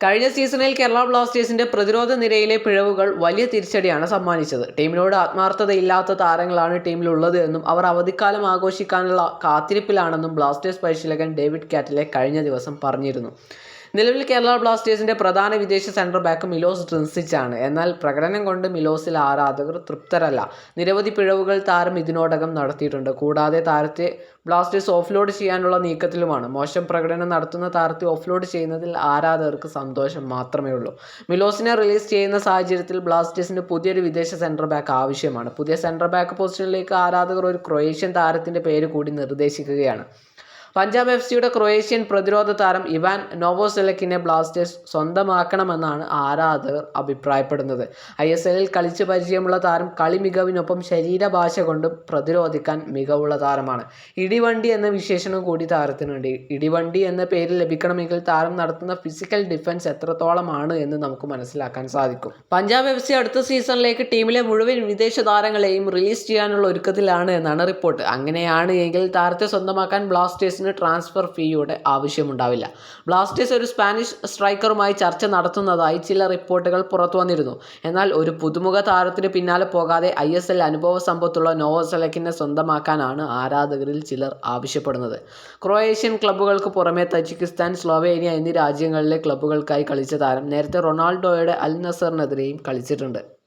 കഴിഞ്ഞ സീസണിൽ കേരള ബ്ലാസ്റ്റേഴ്സിന്റെ പ്രതിരോധ നിരയിലെ പിഴവുകൾ വലിയ തിരിച്ചടിയാണ് സമ്മാനിച്ചത്. ടീമിനോട് ആത്മാർത്ഥതയില്ലാത്ത താരങ്ങളാണ് ടീമിലുള്ളത് എന്നും അവർ അവധിക്കാലം ആഘോഷിക്കാനുള്ള കാത്തിരിപ്പിലാണെന്നും ബ്ലാസ്റ്റേഴ്സ് പരിശീലകൻ ഡേവിഡ് കാറ്റലെ കഴിഞ്ഞ ദിവസം പറഞ്ഞിരുന്നു. നിലവിൽ കേരള ബ്ലാസ്റ്റേഴ്സിന്റെ പ്രധാന വിദേശ സെൻട്രൽ ബാക്ക് മിലോസ് ഡ്രിൻസിച്ച് ആണ്. എന്നാൽ പ്രകടനം കൊണ്ട് മിലോസിൽ ആരാധകർ തൃപ്തരല്ല. നിരവധി പിഴവുകൾ താരം ഇതിനോടകം നടത്തിയിട്ടുണ്ട്. കൂടാതെ താരത്തെ ബ്ലാസ്റ്റേഴ്സ് ഓഫ്ലോഡ് ചെയ്യാനുള്ള നീക്കത്തിലുമാണ്. മോശം പ്രകടനം നടത്തുന്ന താരത്തെ ഓഫ്ലോഡ് ചെയ്യുന്നതിൽ ആരാധകർക്ക് സന്തോഷം മാത്രമേ ഉള്ളൂ. മിലോസിനെ റിലീസ് ചെയ്യുന്ന സാഹചര്യത്തിൽ ബ്ലാസ്റ്റേഴ്സിന് പുതിയൊരു വിദേശ സെൻട്രൽ ബാക്ക് ആവശ്യമാണ്. പുതിയ സെൻട്രൽ ബാക്ക് പൊസിഷനിലേക്ക് ആരാധകർ ഒരു ക്രൊയേഷ്യൻ താരത്തിന്റെ പേര് കൂടി നിർദ്ദേശിക്കുകയാണ്. പഞ്ചാബ് എഫ്.സിയുടെ ക്രൊയേഷ്യൻ പ്രതിരോധ താരം ഇവാൻ നോവോസെലക്കിനെ ബ്ലാസ്റ്റേഴ്സ് സ്വന്തമാക്കണമെന്നാണ് ആരാധകർ അഭിപ്രായപ്പെടുന്നത്. ISLൽ കളിച്ച് പരിചയമുള്ള താരം കളി മികവിനൊപ്പം ശരീരഭാഷ കൊണ്ടും പ്രതിരോധിക്കാൻ മികവുള്ള താരമാണ്. ഇടിവണ്ടി എന്ന വിശേഷണം കൂടി താരത്തിനുണ്ട്. ഇടിവണ്ടി എന്ന പേര് ലഭിക്കണമെങ്കിൽ താരം നടത്തുന്ന ഫിസിക്കൽ ഡിഫൻസ് എത്രത്തോളമാണ് എന്ന് നമുക്ക് മനസ്സിലാക്കാൻ സാധിക്കും. പഞ്ചാബ് എഫ്.സി അടുത്ത സീസണിലേക്ക് ടീമിലെ മുഴുവൻ വിദേശ താരങ്ങളെയും റിലീസ് ചെയ്യാനുള്ള ഒരുക്കത്തിലാണ് എന്നാണ് റിപ്പോർട്ട്. അങ്ങനെയാണ് എങ്കിൽ താരത്തെ സ്വന്തമാക്കാൻ ബ്ലാസ്റ്റേഴ്സ് ട്രാൻസ്ഫർ ഫീയുടെ ആവശ്യമുണ്ടാവില്ല. ബ്ലാസ്റ്റേഴ്സ് ഒരു സ്പാനിഷ് സ്ട്രൈക്കറുമായി ചർച്ച നടത്തുന്നതായി ചില റിപ്പോർട്ടുകൾ പുറത്തു വന്നിരുന്നു. എന്നാൽ ഒരു പുതുമുഖ താരത്തിന് പിന്നാലെ പോകാതെ ISL അനുഭവ സമ്പത്തുള്ള നോവോസെലക്കിനെ സ്വന്തമാക്കാനാണ് ആരാധകരിൽ ചിലർ ആവശ്യപ്പെടുന്നത്. ക്രൊയേഷ്യൻ ക്ലബ്ബുകൾക്ക് പുറമെ തജിക്കിസ്ഥാൻ, സ്ലോവേനിയ എന്നീ രാജ്യങ്ങളിലെ ക്ലബ്ബുകൾക്കായി കളിച്ച താരം നേരത്തെ റൊണാൾഡോയുടെ അൽ നസറിനെതിരെയും കളിച്ചിട്ടുണ്ട്.